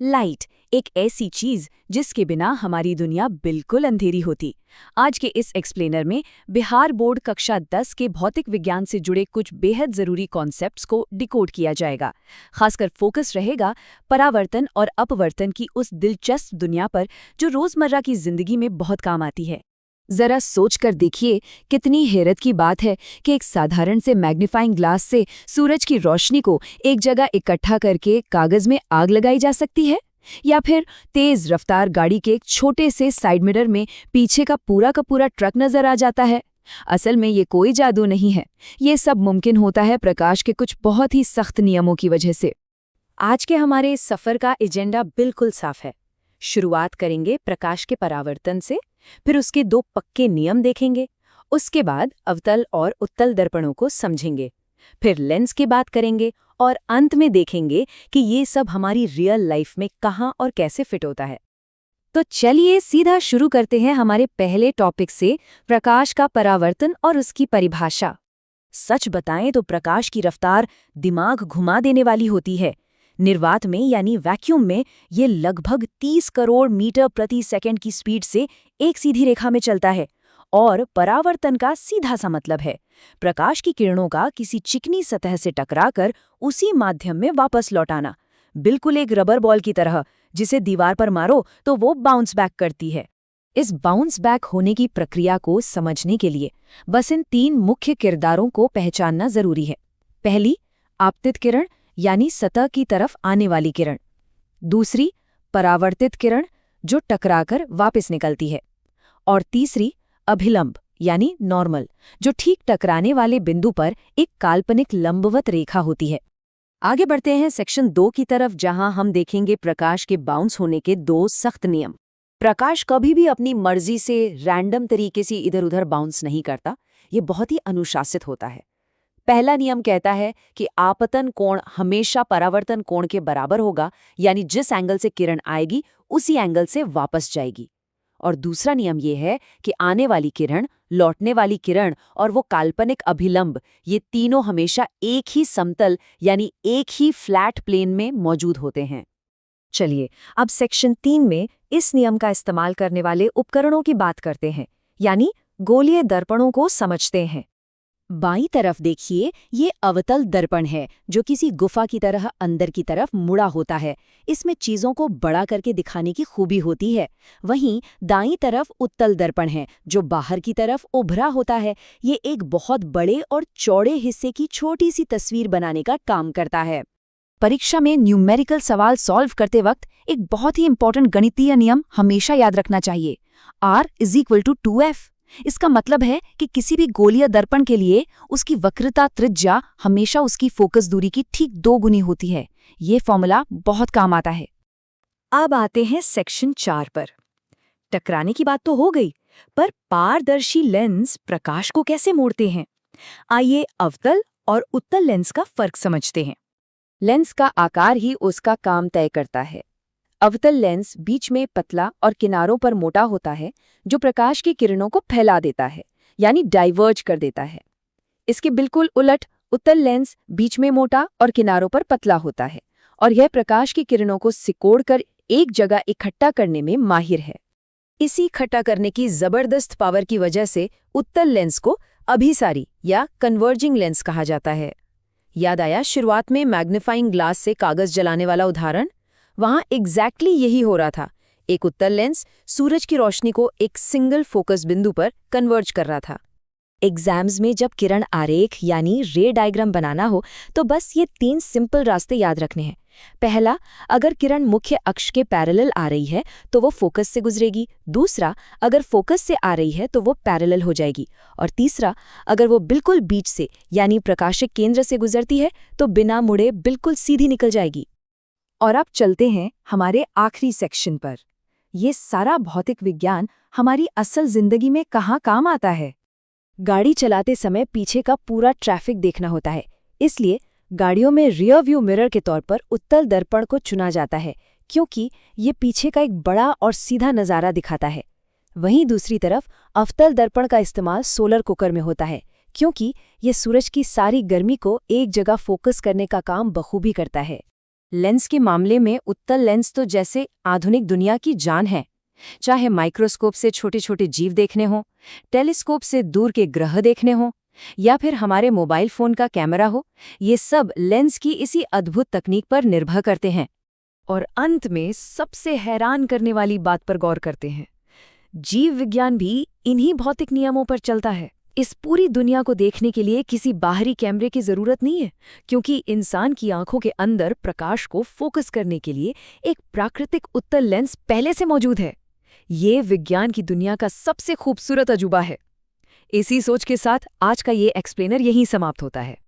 Light, एक ऐसी चीज जिसके बिना हमारी दुनिया बिल्कुल अंधेरी होती। आज के इस एक्सप्लेनर में बिहार बोर्ड कक्षा 10 के भौतिक विज्ञान से जुड़े कुछ बेहद जरूरी कॉन्सेप्ट्स को डिकोड किया जाएगा। खासकर फोकस रहेगा परावर्तन और अपवर्तन की उस दिलचस्प दुनिया पर जो रोजमर्रा की जिंदगी में बहुत काम आती है। जरा सोच कर देखिए, कितनी हैरत की बात है कि एक साधारण से मैग्नीफाइंग ग्लास से सूरज की रोशनी को एक जगह इकट्ठा करके कागज में आग लगाई जा सकती है, या फिर तेज रफ्तार गाड़ी के एक छोटे से साइड मिरर में पीछे का पूरा ट्रक नजर आ जाता है। असल में ये कोई जादू नहीं है, ये सब मुमकिन होता है प्रकाश के कुछ बहुत ही सख्त नियमों की वजह से। आज के हमारे इस सफर का एजेंडा बिल्कुल साफ है। शुरुआत करेंगे प्रकाश के परावर्तन से, फिर उसके दो पक्के नियम देखेंगे, उसके बाद अवतल और उत्तल दर्पणों को समझेंगे, फिर लेंस की बात करेंगे और अंत में देखेंगे कि ये सब हमारी रियल लाइफ में कहाँ और कैसे फिट होता है। तो चलिए सीधा शुरू करते हैं हमारे पहले टॉपिक से, प्रकाश का परावर्तन और उसकी परिभाषा। सच बताएं तो प्रकाश की रफ्तार दिमाग घुमा देने वाली होती है। निर्वात में यानी वैक्यूम में ये लगभग 30 करोड़ मीटर प्रति सेकंड की स्पीड से एक सीधी रेखा में चलता है। और परावर्तन का सीधा सा मतलब है प्रकाश की किरणों का किसी चिकनी सतह से टकराकर उसी माध्यम में वापस लौटाना, बिल्कुल एक रबर बॉल की तरह, जिसे दीवार पर मारो तो वो बाउंस बैक करती है। इस बाउंस बैक होने की प्रक्रिया को समझने के लिए बस इन 3 मुख्य किरदारों को पहचानना जरूरी है। पहली, आपतित किरण यानी सतह की तरफ आने वाली किरण। दूसरी, परावर्तित किरण जो टकराकर वापस निकलती है। और तीसरी, अभिलंब यानी नॉर्मल, जो ठीक टकराने वाले बिंदु पर एक काल्पनिक लंबवत रेखा होती है। आगे बढ़ते हैं सेक्शन 2 की तरफ, जहां हम देखेंगे प्रकाश के बाउंस होने के 2 सख्त नियम। प्रकाश कभी भी अपनी मर्जी से रैंडम तरीके से इधर उधर बाउंस नहीं करता, ये बहुत ही अनुशासित होता है। पहला नियम कहता है कि आपतन कोण हमेशा परावर्तन कोण के बराबर होगा, यानी जिस एंगल से किरण आएगी उसी एंगल से वापस जाएगी। और दूसरा नियम यह है कि आने वाली किरण, लौटने वाली किरण और वो काल्पनिक अभिलंब, ये तीनों हमेशा एक ही समतल यानी एक ही फ्लैट प्लेन में मौजूद होते हैं। चलिए अब सेक्शन 3 में इस नियम का इस्तेमाल करने वाले उपकरणों की बात करते हैं, यानी गोलीय दर्पणों को समझते हैं। बाईं तरफ देखिए, ये अवतल दर्पण है जो किसी गुफा की तरह अंदर की तरफ मुड़ा होता है। इसमें चीजों को बड़ा करके दिखाने की खूबी होती है। वहीं दाईं तरफ उत्तल दर्पण है जो बाहर की तरफ उभरा होता है। ये एक बहुत बड़े और चौड़े हिस्से की छोटी सी तस्वीर बनाने का काम करता है। परीक्षा में न्यूमेरिकल सवाल सॉल्व करते वक्त एक बहुत ही इंपॉर्टेंट गणितीय नियम हमेशा याद रखना चाहिए, R=2F। इसका मतलब है कि किसी भी गोलीय दर्पण के लिए उसकी वक्रता त्रिज्या हमेशा उसकी फोकस दूरी की ठीक 2 गुनी होती है। ये फॉर्मूला बहुत काम आता है। अब आते हैं सेक्शन 4 पर। टकराने की बात तो हो गई, पर पारदर्शी लेंस प्रकाश को कैसे मोड़ते हैं? आइए अवतल और उत्तल लेंस का फर्क समझते हैं। लेंस का आकार ही उसका काम तय करता है। अवतल लेंस बीच में पतला और किनारों पर मोटा होता है, जो प्रकाश की किरणों को फैला देता है, यानी डाइवर्ज कर देता है। इसके बिल्कुल उलट उत्तल लेंस बीच में मोटा और किनारों पर पतला होता है, और यह प्रकाश की किरणों को सिकोड़कर एक जगह इकट्ठा करने में माहिर है। इसी इकट्ठा करने की जबरदस्त पावर की वजह से उत्तल लेंस को अभिसारी या कन्वर्जिंग लेंस कहा जाता है। याद आया शुरुआत में मैग्नीफाइंग ग्लास से कागज जलाने वाला उदाहरण? वहां एग्जैक्टली यही हो रहा था। एक उत्तल लेंस सूरज की रोशनी को एक सिंगल फोकस बिंदु पर कन्वर्ज कर रहा था। एग्जाम्स में जब किरण आरेख यानी रे डायग्राम बनाना हो तो बस ये 3 सिंपल रास्ते याद रखने हैं। पहला, अगर किरण मुख्य अक्ष के पैरेलल आ रही है तो वो फोकस से गुजरेगी। दूसरा, अगर फोकस से आ रही है तो वो पैरेलल हो जाएगी। और तीसरा, अगर वो बिल्कुल बीच से यानी प्रकाशिक केंद्र से गुजरती है तो बिना मुड़े बिल्कुल सीधी निकल जाएगी। और अब चलते हैं हमारे आखिरी सेक्शन पर। ये सारा भौतिक विज्ञान हमारी असल जिंदगी में कहाँ काम आता है? गाड़ी चलाते समय पीछे का पूरा ट्रैफिक देखना होता है, इसलिए गाड़ियों में रियर व्यू मिरर के तौर पर उत्तल दर्पण को चुना जाता है, क्योंकि ये पीछे का एक बड़ा और सीधा नज़ारा दिखाता है। वहीं दूसरी तरफ अवतल दर्पण का इस्तेमाल सोलर कुकर में होता है, क्योंकि ये सूरज की सारी गर्मी को एक जगह फोकस करने का काम बखूबी करता है। लेंस के मामले में उत्तल लेंस तो जैसे आधुनिक दुनिया की जान है। चाहे माइक्रोस्कोप से छोटे छोटे जीव देखने हों, टेलीस्कोप से दूर के ग्रह देखने हों, या फिर हमारे मोबाइल फोन का कैमरा हो, ये सब लेंस की इसी अद्भुत तकनीक पर निर्भर करते हैं। और अंत में सबसे हैरान करने वाली बात पर गौर करते हैं। जीव विज्ञान भी इन्हीं भौतिक नियमों पर चलता है। इस पूरी दुनिया को देखने के लिए किसी बाहरी कैमरे की जरूरत नहीं है, क्योंकि इंसान की आंखों के अंदर प्रकाश को फोकस करने के लिए एक प्राकृतिक उत्तल लेंस पहले से मौजूद है। ये विज्ञान की दुनिया का सबसे खूबसूरत अजूबा है। इसी सोच के साथ आज का ये एक्सप्लेनर यहीं समाप्त होता है।